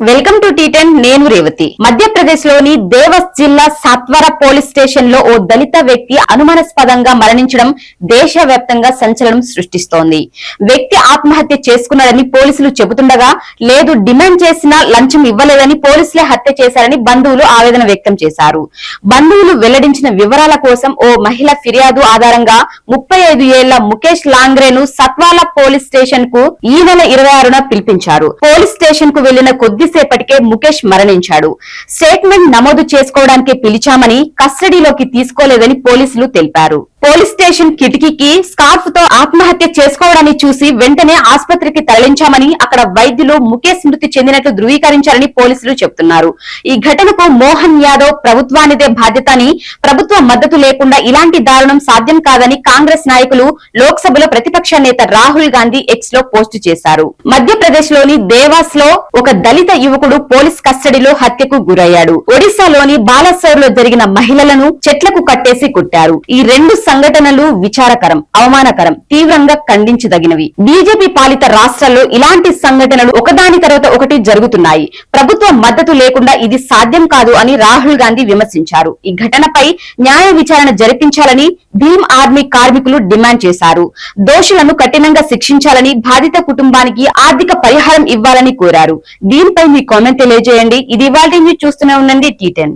Welcome to టీ10 నేను రేవతి. మధ్యప్రదేశ్ లోని దేవస్ జిల్లా సాత్వరా పోలీస్ స్టేషన్ లో ఓ దళిత వ్యక్తి అనుమానాస్పదంగా మరణించడం దేశవ్యాప్తంగా సంచలనం సృష్టిస్తోంది. వ్యక్తి ఆత్మహత్య చేసుకున్నాడని పోలీసులు చెబుతుండగా, లేదు డిమాండ్ చేసినా లంచం ఇవ్వలేదని పోలీసులే హత్య చేశారని బంధువులు ఆవేదన వ్యక్తం చేశారు. బంధువులు వెల్లడించిన వివరాల కోసం ఓ మహిళ ఫిర్యాదు ఆధారంగా 35 ఏళ్ల ముఖేష్ లాంగ్రేను సత్వాలా పోలీస్ స్టేషన్ కు ఈ నెల 26న పిలిపించారు. పోలీస్ స్టేషన్ కు వెళ్లిన కొద్దిసేపటికే ముఖేష్ మరణించాడు. స్టేట్మెంట్ నమోదు చేసుకోవడానికి పిలిచామని కస్టడీలోకి తీసుకోలేదని పోలీసులు తెలిపారు. పోలీస్ స్టేషన్ కిటికీకి స్కార్ఫ్ తో ఆత్మహత్య చేసుకోవడాన్ని చూసి వెంటనే ఆసుపత్రికి తరలించామని, అక్కడ వైద్యులు ముఖేష్ మృతి చెందినట్లు ధృవీకరించారని పోలీసులు చెబుతున్నారు. ఈ ఘటనకు మోహన్ యాదవ్ ప్రభుత్వానిదే బాధ్యత అని, ప్రభుత్వ మద్దతు లేకుండా ఇలాంటి దారుణం సాధ్యం కాదని కాంగ్రెస్ నాయకులు లోక్సభలో ప్రతిపక్ష నేత రాహుల్ గాంధీ ఎక్స్ లో పోస్టు చేశారు. మధ్యప్రదేశ్ లోని దేవాస్ లో ఒక దళిత యువకుడు పోలీస్ కస్టడీలో హత్యకు గురయ్యాడు. ఒడిశాలోని బాలసోర్ లో జరిగిన మహిళలను చెట్లకు కట్టేసి కొట్టారు. ఈ రెండు సంఘటనలు విచారకరం, అవమానకరం, తీవ్రంగా ఖండించదగినవి. బీజేపీ పాలిత రాష్ట్రాల్లో ఇలాంటి సంఘటనలు ఒకదాని తర్వాత ఒకటి జరుగుతున్నాయి. ప్రభుత్వ మద్దతు లేకుండా ఇది సాధ్యం కాదు అని రాహుల్ గాంధీ విమర్శించారు. ఈ ఘటనపై న్యాయ విచారణ జరిపించాలని భీమ్ ఆర్మీ కార్మికులు డిమాండ్ చేశారు. దోషులను కఠినంగా శిక్షించాలని, బాధిత కుటుంబానికి ఆర్థిక పరిహారం ఇవ్వాలని కోరారు. దీనిపై మీ కామెంట్ తెలియజేయండి. ఇది ఇవాళ చూస్తూనే ఉండండి టీ10.